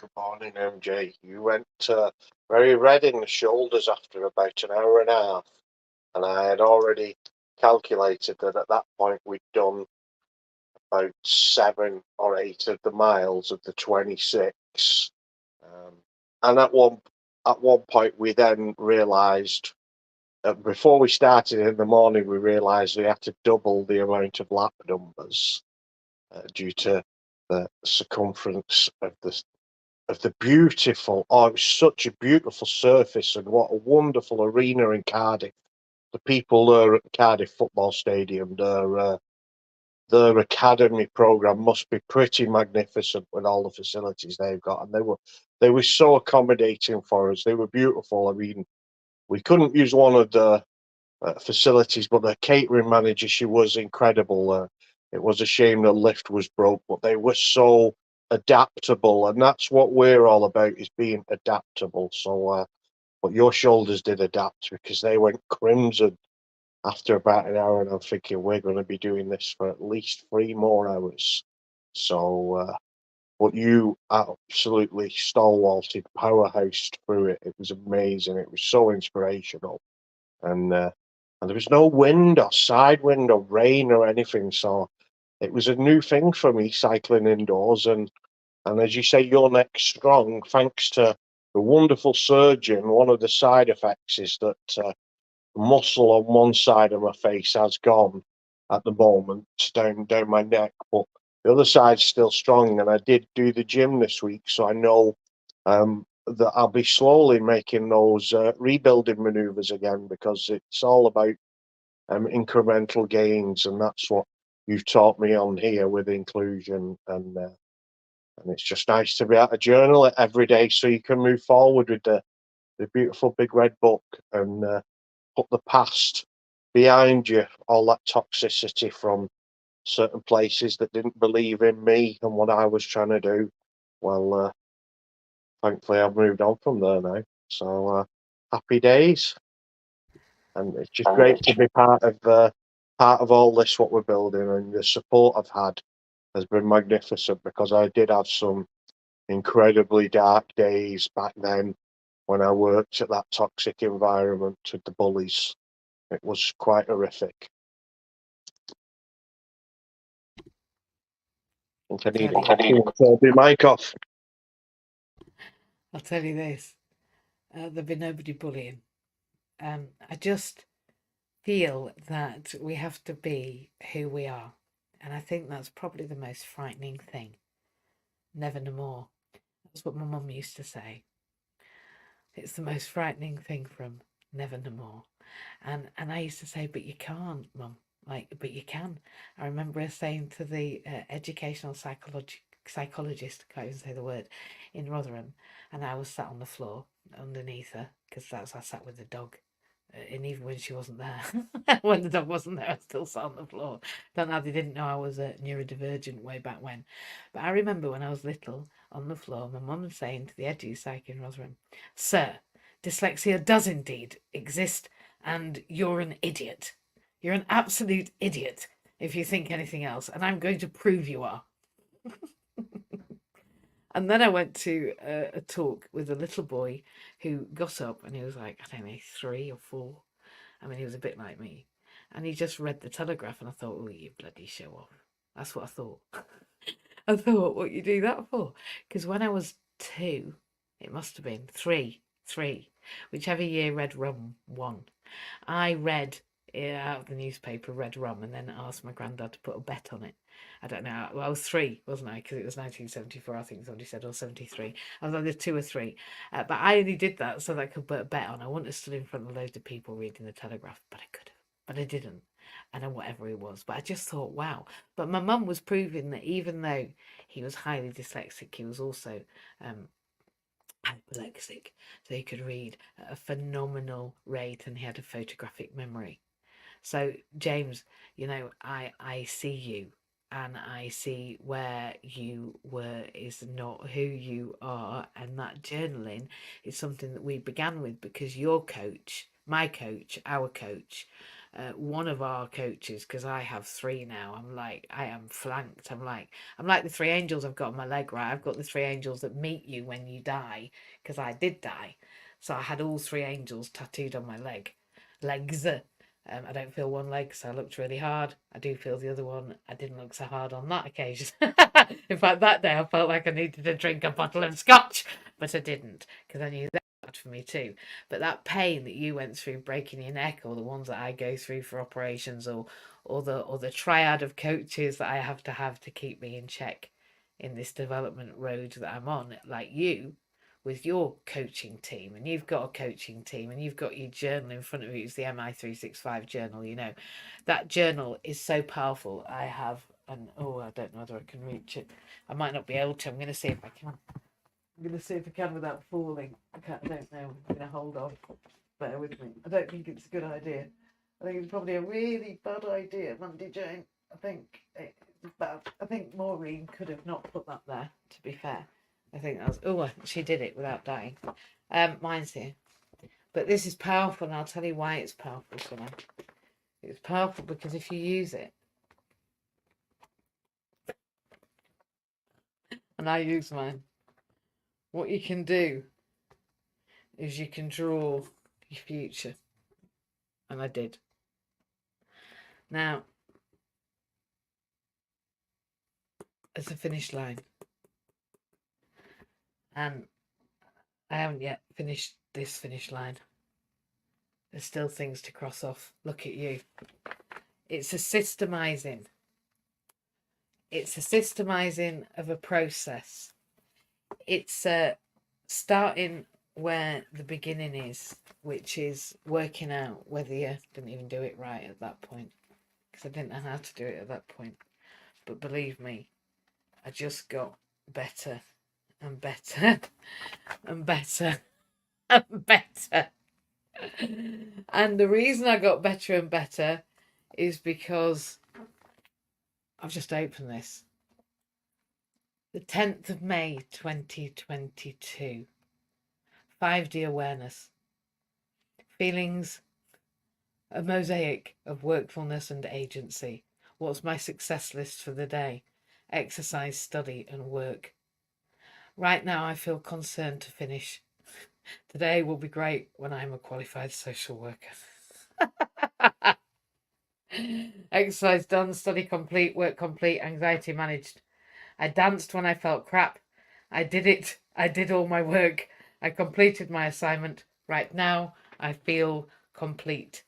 Good morning, MJ. You went very red in the shoulders after about an hour and a half, and I had already calculated that at that point we'd done about 7 or 8 of the miles of the 26. Um, and at one point we then realised before we started in the morning we realised we had to double the amount of lap numbers due to the circumference of the beautiful. Oh, it was such a beautiful surface, and what a wonderful arena in Cardiff. The people there at Cardiff Football Stadium, their academy program must be pretty magnificent with all the facilities they've got, and they were so accommodating for us. They were beautiful. I mean, we couldn't use one of the facilities, but the catering manager, she was incredible. It was a shame the lift was broke, but they were so adaptable, and that's what we're all about, is being adaptable. So, but your shoulders did adapt because they went crimson after about an hour, and I'm thinking we're going to be doing this for at least 3 more hours. So, but you absolutely stalwarted, powerhoused through it. It was amazing. It was so inspirational, and there was no wind or side wind or rain or anything. So it was a new thing for me cycling indoors. And as you say, your neck's strong thanks to the wonderful surgeon. One of the side effects is that muscle on one side of my face has gone at the moment down my neck, but the other side's still strong. And I did do the gym this week, so I know that I'll be slowly making those rebuilding maneuvers again, because it's all about incremental gains, and that's what you've taught me on here with inclusion. And it's just nice to be able to journal it every day, so you can move forward with the beautiful big red book, and put the past behind you, all that toxicity from certain places that didn't believe in me and what I was trying to do. Well, thankfully I've moved on from there now. So happy days, and it's just great to be part of all this what we're building, and the support I've had has been magnificent, because I did have some incredibly dark days back then when I worked at that toxic environment with the bullies. It was quite horrific. I think I I'll need tell a you, copy of the mic off. I'll tell you this. There'll be nobody bullying. I just feel that we have to be who we are. And I think that's probably the most frightening thing. Never no more. That's what my mum used to say. It's the most frightening thing from Never no more. And I used to say, but you can't, Mum. Like, but you can. I remember her saying to the educational psychologist, I can't even say the word, in Rotherham, and I was sat on the floor underneath her, because that's I sat with the dog. And even when she wasn't there, when the dog wasn't there, I still sat on the floor. Don't know, they didn't know I was neurodivergent way back when. But I remember when I was little on the floor, my mum saying to the edu psych in Rotherham, Sir, dyslexia does indeed exist, and you're an idiot. You're an absolute idiot if you think anything else, and I'm going to prove you are. And then I went to a talk with a little boy who got up, and he was like, I don't know, 3 or 4. I mean, he was a bit like me. And he just read the Telegraph, and I thought, oh, you bloody show off. That's what I thought. I thought, what you do that for? Because when I was 2, it must have been 3, whichever year Red Rum won. I read out of the newspaper Red Rum, and then asked my granddad to put a bet on it. I don't know. Well, I was 3, wasn't I? Because it was 1974, I think somebody said, or 73. I was either 2 or 3. But I only did that so that I could put a bet on. I wouldn't have stood in front of loads of people reading the Telegraph, but I could have. But I didn't. And whatever it was. But I just thought, wow. But my mum was proving that even though he was highly dyslexic, he was also um, hyperlexic. So he could read at a phenomenal rate, and he had a photographic memory. So, James, I see you, and I see where you were is not who you are. And that journaling is something that we began with because your coach, my coach, our coach, one of our coaches, because I have three now, I am flanked. I'm like the three angels I've got on my leg, right? I've got the three angels that meet you when you die, because I did die. So I had all three angels tattooed on my legs. I don't feel one leg, so I looked really hard. I do feel the other one. I didn't look so hard on that occasion. In fact, that day I felt like I needed to drink a bottle of scotch, but I didn't, because I knew that was for me too. But that pain that you went through breaking your neck, or the ones that I go through for operations, or the triad of coaches that I have to keep me in check in this development road that I'm on, like you, with your coaching team, and you've got a coaching team, and you've got your journal in front of you. It's the MI365 journal. That journal is so powerful. I have, and I don't know whether I can reach it. I might not be able to. I'm going to see if I can. I'm going to see if I can without falling. I don't know. I'm going to hold on. Bear with me. I don't think it's a good idea. I think it's probably a really bad idea, Mandy Jane. I think it's bad. I think Maureen could have not put that there, to be fair. I think that was, she did it without dying. Mine's here. But this is powerful, and I'll tell you why it's powerful for me. It's powerful because if you use it, and I use mine, what you can do is you can draw your future. And I did. Now, there's a finish line. And I haven't yet finished this finish line. There's still things to cross off. Look at you. It's a systemizing. It's a systemizing of a process. It's starting where the beginning is, which is working out whether you didn't even do it right at that point, because I didn't know how to do it at that point. But believe me, I just got better and better and better and better. And the reason I got better and better is because I've just opened this. The 10th of May 2022. 5D awareness. Feelings, a mosaic of workfulness and agency. What's my success list for the day? Exercise, study, and work. Right now, I feel concerned to finish. Today will be great when I'm a qualified social worker. Exercise done, study complete, work complete, anxiety managed. I danced when I felt crap. I did it. I did all my work. I completed my assignment. Right now, I feel complete.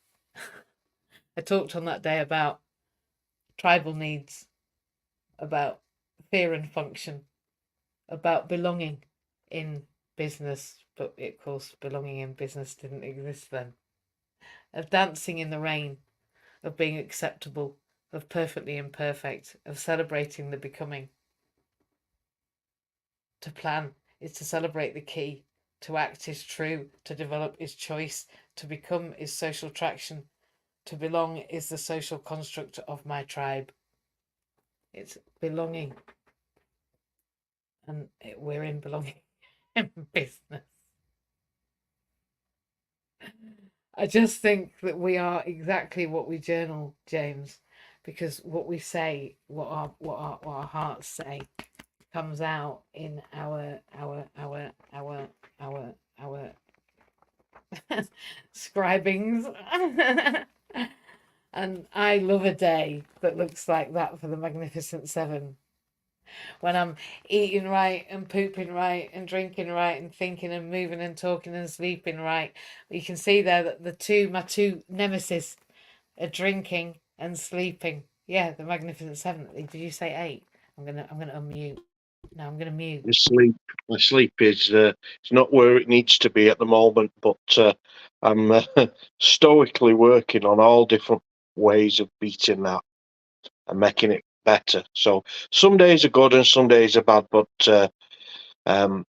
I talked on that day about tribal needs, about fear and function, about belonging in business, but of course, belonging in business didn't exist then. Of dancing in the rain, of being acceptable, of perfectly imperfect, of celebrating the becoming. To plan is to celebrate the key. To act is true. To develop is choice. To become is social traction. To belong is the social construct of my tribe. It's belonging. And we're in belonging in business. I just think that we are exactly what we journal, James, because what we say, what our hearts say, comes out in our scribings. And I love a day that looks like that for the Magnificent Seven. When I'm eating right and pooping right and drinking right and thinking and moving and talking and sleeping right. You can see there that my two nemesis are drinking and sleeping. Yeah, the Magnificent Seven. Did you say 8? I'm gonna unmute. No, I'm gonna mute. My sleep is it's not where it needs to be at the moment, but I'm stoically working on all different ways of beating that and making it better. So some days are good and some days are bad, but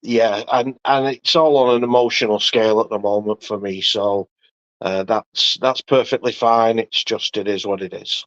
yeah, and it's all on an emotional scale at the moment for me. So that's perfectly fine. It is what it is.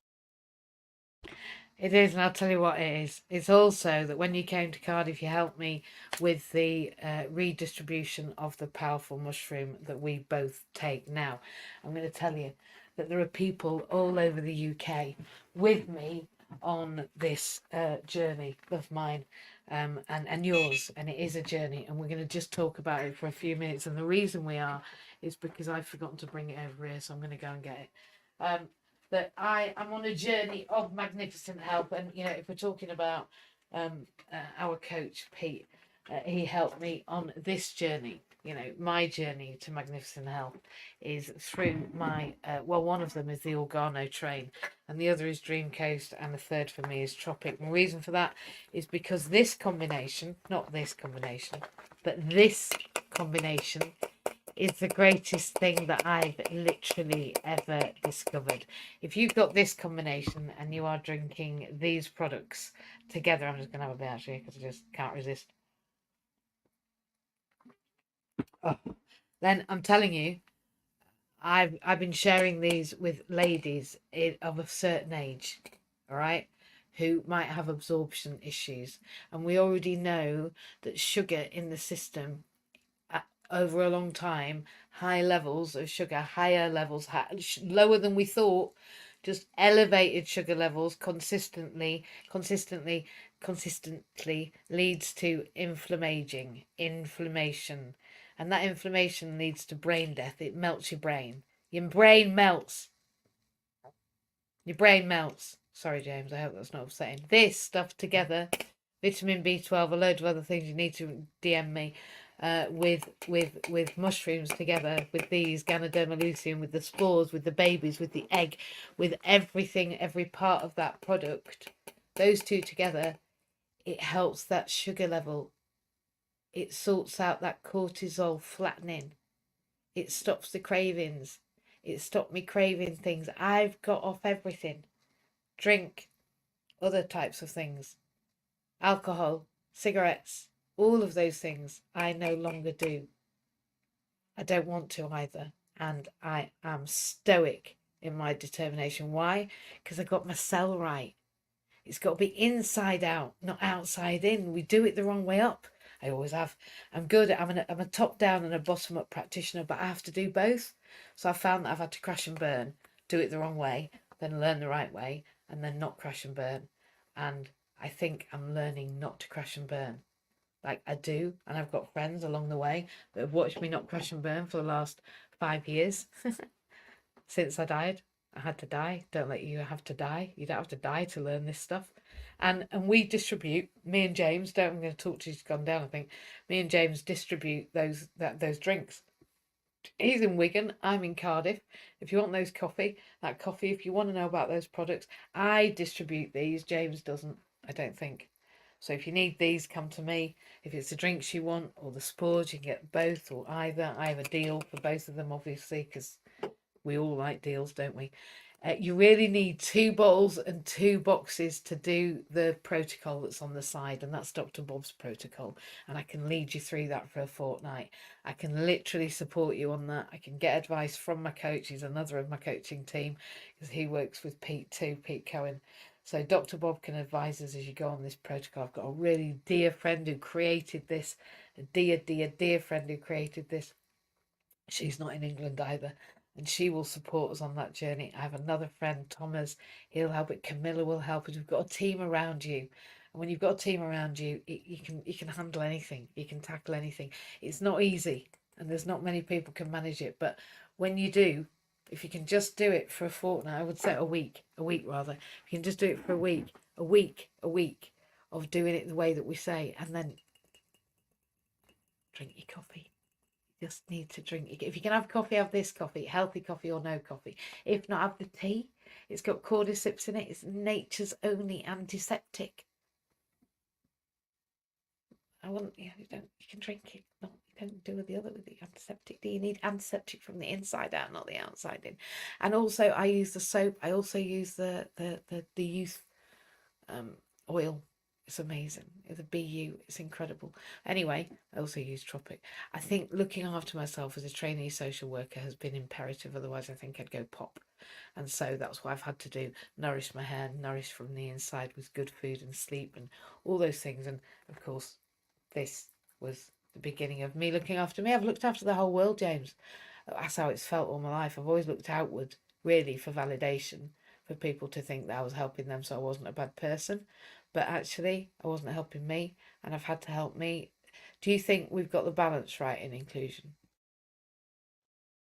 It is, and I'll tell you what it is. It's also that when you came to Cardiff, you helped me with the redistribution of the powerful mushroom that we both take now. I'm going to tell you, that there are people all over the UK with me on this journey of mine, and yours, and it is a journey, and we're going to just talk about it for a few minutes. And the reason we are is because I've forgotten to bring it over here, so I'm going to go and get it. That I am on a journey of magnificent health, and if we're talking about our coach Pete, he helped me on this journey. My journey to magnificent health is through my one of them is the Organo train, and the other is Dream Coast, and the third for me is Tropic. And the reason for that is because this combination, not this combination, but this combination is the greatest thing that I've literally ever discovered. If you've got this combination and you are drinking these products together, I'm just going to have a bit actually because I just can't resist. Oh, then I'm telling you, I've been sharing these with ladies of a certain age, all right, who might have absorption issues, and we already know that sugar in the system over a long time, high levels of sugar, higher levels, lower than we thought, just elevated sugar levels consistently leads to inflammation, and that inflammation leads to brain death. It melts your brain. Your brain melts. Your brain melts. Sorry, James. I hope that's not upsetting. This stuff together, vitamin B12, a load of other things, you need to DM me. With mushrooms together, with these Ganoderma luteum, with the spores, with the babies, with the egg, with everything, every part of that product, those two together, it helps that sugar level. It sorts out that cortisol flattening. It stops the cravings. It stopped me craving things. I've got off everything. Drink, other types of things, alcohol, cigarettes, all of those things I no longer do. I don't want to either. And I am stoic in my determination. Why? Because I got my cell right. It's got to be inside out, not outside in. We do it the wrong way up. I always have. I'm a top down and a bottom up practitioner, but I have to do both. So I found that I've had to crash and burn, do it the wrong way, then learn the right way, and then not crash and burn. And I think I'm learning not to crash and burn. Like I do, and I've got friends along the way that have watched me not crash and burn for the last 5 years since I died. I had to die. Don't let you have to die. You don't have to die to learn this stuff. And we distribute, me and James, I'm going to talk to you, he's gone down, I think. Me and James distribute those drinks. He's in Wigan, I'm in Cardiff. If you want that coffee, if you want to know about those products, I distribute these. James doesn't, I don't think. So if you need these, come to me. If it's the drinks you want or the spores, you can get both or either. I have a deal for both of them, obviously, because we all like deals, don't we? You really need 2 bottles and 2 boxes to do the protocol that's on the side, and that's Dr. Bob's protocol. And I can lead you through that for a fortnight. I can literally support you on that. I can get advice from my coach. He's another of my coaching team because he works with Pete too, Pete Cohen. So Dr. Bob can advise us as you go on this protocol. I've got a really dear friend who created this, a dear friend who created this. She's not in England either, and she will support us on that journey. I have another friend, Thomas. He'll help it. Camilla will help us. We've got a team around you, and when you've got a team around you, you can handle anything. You can tackle anything. It's not easy, and there's not many people can manage it. But when you do, if you can just do it for a fortnight, I would say a week rather. If you can just do it for a week of doing it the way that we say, and then drink your coffee. Just need to drink. If you can have coffee, have this coffee, healthy coffee or no coffee. If not, have the tea. It's got cordyceps in it. It's nature's only antiseptic. You can drink it. No, you don't do the other with the antiseptic. Do you need antiseptic from the inside out, not the outside in? And also, I use the soap. I also use the youth oil. It's amazing. The BU, it's incredible. Anyway, I also use Tropic. I think looking after myself as a trainee social worker has been imperative. Otherwise, I think I'd go pop. And so that's what I've had to do. Nourish my hair, nourish from the inside with good food and sleep and all those things. And of course, this was the beginning of me looking after me. I've looked after the whole world, James. That's how it's felt all my life. I've always looked outward really for validation, for people to think that I was helping them, so I wasn't a bad person. But actually, I wasn't helping me, and I've had to help me. Do you think we've got the balance right in inclusion?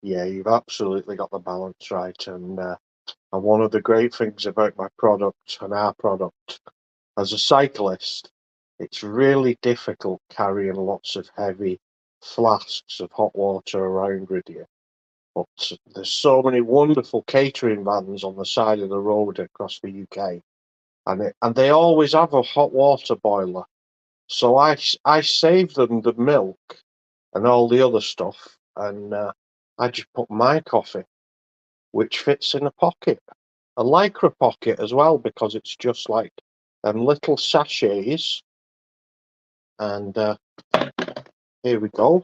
Yeah, you've absolutely got the balance right. And one of the great things about my product and our product, as a cyclist, it's really difficult carrying lots of heavy flasks of hot water around with you. But there's so many wonderful catering vans on the side of the road across the UK, and they always have a hot water boiler. So I save them the milk and all the other stuff, and I just put my coffee, which fits in a pocket, a lycra pocket as well, because it's just like little sachets. And here we go.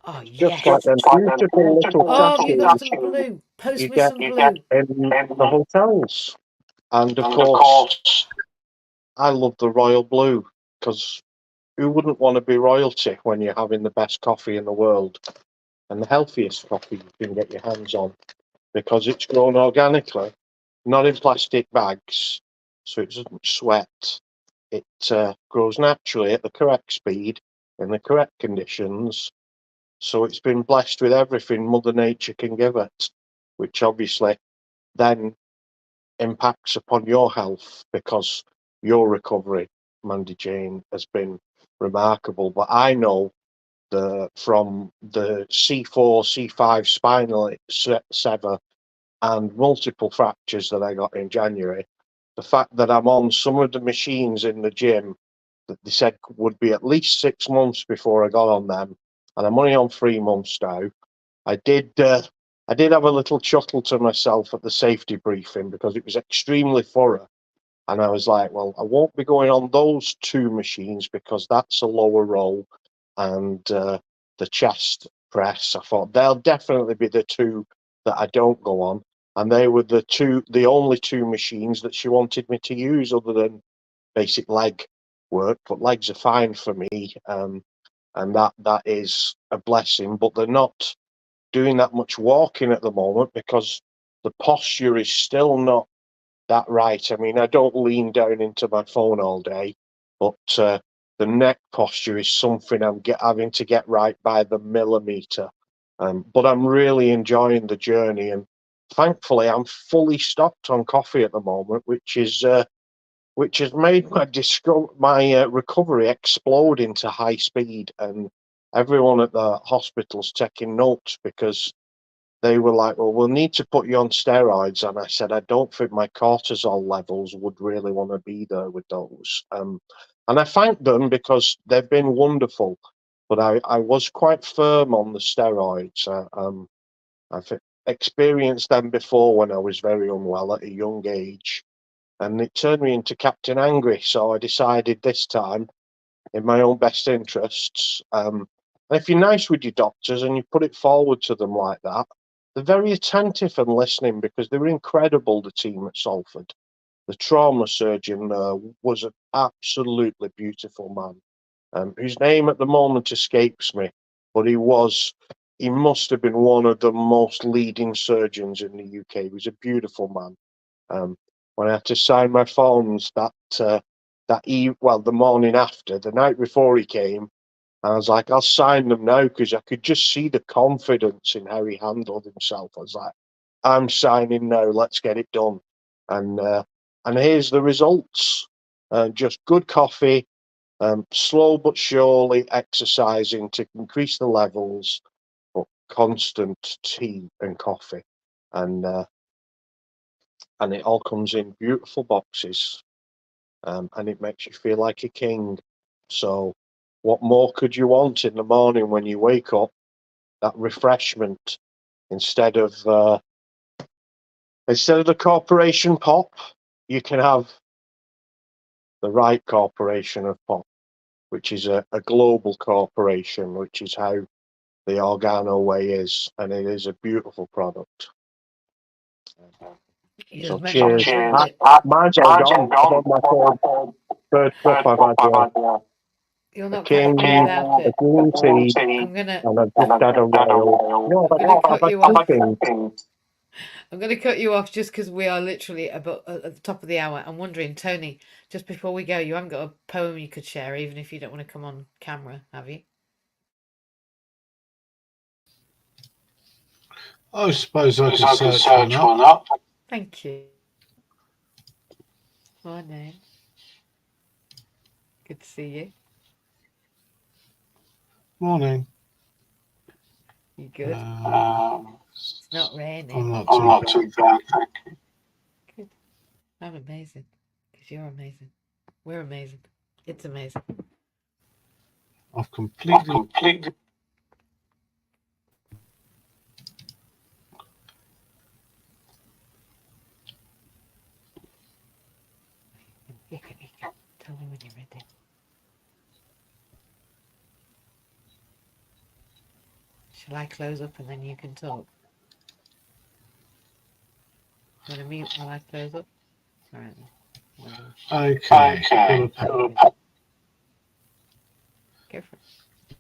Oh, Just like yes. them beautiful little Oh, have you got sachets some blue? Post you me get some blue. in the hotels. And of course, I love the royal blue, because who wouldn't want to be royalty when you're having the best coffee in the world and the healthiest coffee you can get your hands on, because it's grown organically, not in plastic bags, so it doesn't sweat. It grows naturally at the correct speed in the correct conditions. So it's been blessed with everything Mother Nature can give it, which obviously then impacts upon your health, because your recovery, Mandy Jane, has been remarkable. But I know from the C4, C5 spinal sever and multiple fractures that I got in January, the fact that I'm on some of the machines in the gym that they said would be at least 6 months before I got on them, and I'm only on 3 months now. I did. I did have a little chuckle to myself at the safety briefing, because it was extremely thorough, and I was like, well, I won't be going on those two machines because that's a lower row, and the chest press. I thought they'll definitely be the two that I don't go on, and they were the only two machines that she wanted me to use, other than basic leg work. But legs are fine for me, and that is a blessing. But they're not doing that much walking at the moment, because the posture is still not that right. I mean, I don't lean down into my phone all day, but the neck posture is something I'm having to get right by the millimeter. But I'm really enjoying the journey, and thankfully, I'm fully stocked on coffee at the moment, which has made my recovery explode into high speed, and everyone at the hospital's taking notes, because they were like, well, we'll need to put you on steroids. And I said, I don't think my cortisol levels would really want to be there with those. And I thank them, because they've been wonderful. But I was quite firm on the steroids. I've experienced them before when I was very unwell at a young age, and it turned me into Captain Angry. So I decided this time, in my own best interests. And if you're nice with your doctors and you put it forward to them like that, they're very attentive and listening, because they were incredible, the team at Salford. The trauma surgeon was an absolutely beautiful man, whose name at the moment escapes me, but he must have been one of the most leading surgeons in the UK. He was a beautiful man. Um, when I had to sign my forms the morning after, the night before he came, and I was like, I'll sign them now, because I could just see the confidence in how he handled himself. I was like, I'm signing now. Let's get it done. And here's the results. Just good coffee, slow but surely exercising to increase the levels, but constant tea and coffee, and it all comes in beautiful boxes, and it makes you feel like a king. So, what more could you want in the morning when you wake up? That refreshment, instead of the corporation pop, you can have the right corporation of pop, which is a global corporation, which is how the Organo Way is, and it is a beautiful product. You So just make me cheers. want to drink it. Mine's all gone. I'm on my third cup. I've had You're a not king, catching me without a it. green tea, I'm gonna and I've just had a royal. No, I'm gonna I've cut had you two off. things. I'm going to cut you off just because we are literally about at the top of the hour. I'm wondering, Tony, just before we go, you haven't got a poem you could share, even if you don't want to come on camera, have you? I suppose I could I could search one search up. one up. Thank you. Morning. Good to see you. Morning. You good? It's not I'm raining. not I'm too not bad. too bad, thank you. Good. I'm amazing. Because you're amazing. We're amazing. It's amazing. I've I've completely completely. You can tell me when you're ready. Shall I close up and then you can talk? You want to mute while I close up? All right then. okay. Okay. Go for it.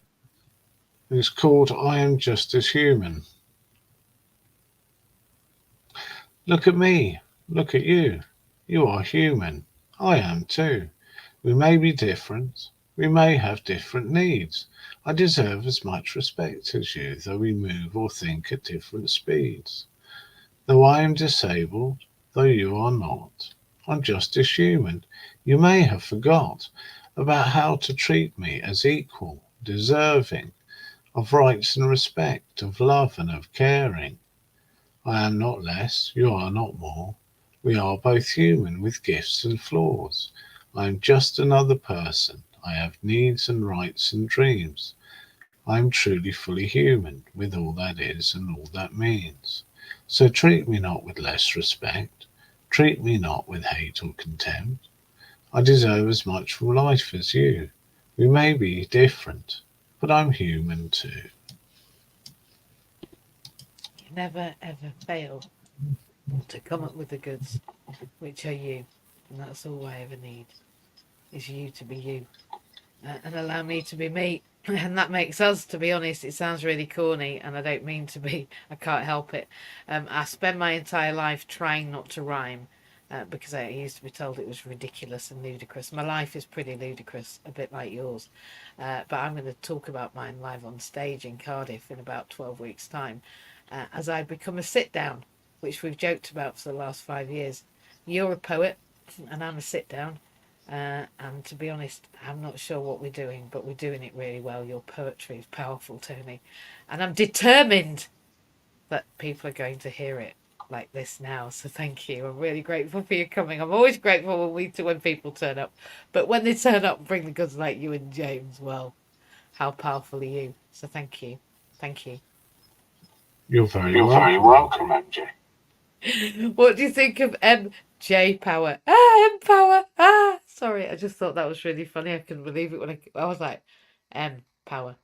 It's called I Am Just as Human. Look at me. Look at you. You are human. I am too. We may be different. We may have different needs. I deserve as much respect as you, though we move or think at different speeds. Though I am disabled, though you are not, I'm just as human. You may have forgot about how to treat me as equal, deserving of rights and respect, of love and of caring. I am not less, you are not more. We are both human with gifts and flaws. I am just another person. I have needs and rights and dreams. I am truly fully human, with all that is and all that means. So treat me not with less respect. Treat me not with hate or contempt. I deserve as much from life as you. We may be different, but I'm human too. You never ever fail to come up with the goods, which are you. And that's all I ever need, is you to be you. And allow me to be me. And that makes us, to be honest, it sounds really corny, and I don't mean to be, I can't help it. I spend my entire life trying not to rhyme because I used to be told it was ridiculous and ludicrous. My life is pretty ludicrous, a bit like yours. But I'm going to talk about mine live on stage in Cardiff in about 12 weeks' time as I become a sit down, which we've joked about for the last 5 years. You're a poet, and I'm a sit down. And to be honest, I'm not sure what we're doing, but we're doing it really well. Your poetry is powerful, Tony. And I'm determined that people are going to hear it like this now. So thank you. I'm really grateful for you coming. I'm always grateful when people turn up. But when they turn up and bring the goods like you and James, well, how powerful are you? So thank you. Thank you. You're very You're very welcome. welcome, MJ. What do you think of MJ Power? Ah, M Power. Ah, sorry, I just thought that was really funny. I couldn't believe it when I was like, M Power,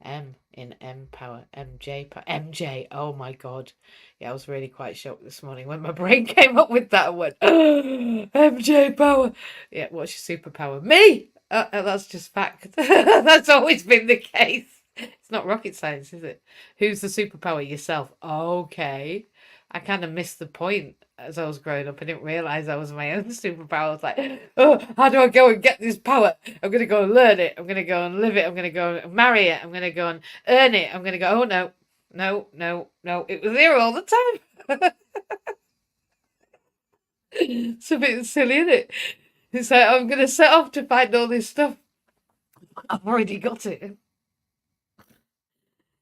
M in M Power, MJ Power, MJ. Oh my God, yeah, I was really quite shocked this morning when my brain came up with that and went, MJ Power. Yeah, what's your superpower? Me. That's just fact. That's always been the case. It's not rocket science, is it? Who's the superpower? Yourself. Okay. I kind of missed the point as I was growing up. I didn't realize I was my own superpower. I was like, oh, how do I go and get this power? I'm going to go and learn it. I'm going to go and live it. I'm going to go and marry it. I'm going to go and earn it. I'm going to go, oh, no, no, no, no. It was here all the time. It's a bit silly, isn't it? It's like, I'm going to set off to find all this stuff. I've already got it.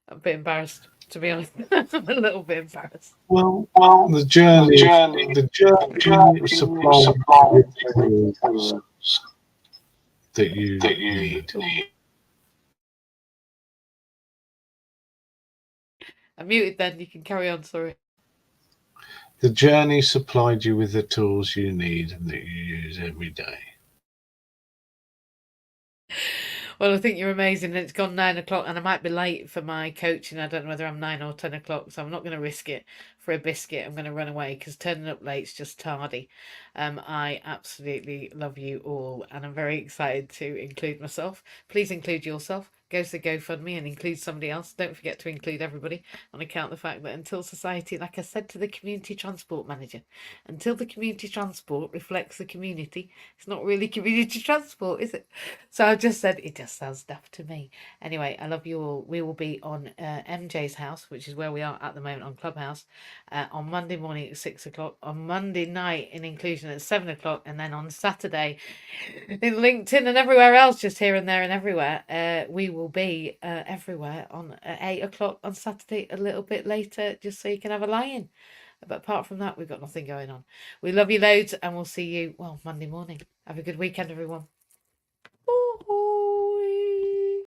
I'm a bit embarrassed, to be honest. I'm a little bit embarrassed. Well, Well, the the journey, journey, the the journey journey supplies supplies the the tools tools that you that you need. need. I'm muted then. You can carry on, sorry. The journey supplied you with the tools you need and that you use every day. Well, I think you're amazing. And it's gone 9 o'clock, and I might be late for my coaching. I don't know whether I'm 9 or 10 o'clock, so I'm not going to risk it for a biscuit. I'm going to run away because turning up late's just tardy. I absolutely love you all, and I'm very excited to include myself. Please include yourself. go to the GoFundMe and include somebody else. Don't forget to include everybody on account of the fact that until society, like I said to the community transport manager, until the community transport reflects the community, it's not really community transport, is it? So I just said, it just sounds daft to me. Anyway, I love you all. We will be on MJ's house, which is where we are at the moment on Clubhouse, on Monday morning at 6 o'clock, on Monday night in Inclusion at 7 o'clock, and then on Saturday in LinkedIn and everywhere else, just here and there and everywhere. We will be everywhere on 8 o'clock on Saturday, a little bit later, just so you can have a lie-in. But apart from that, we've got nothing going on. We love you loads, and we'll see you, well, Monday morning. Have a good weekend, everyone.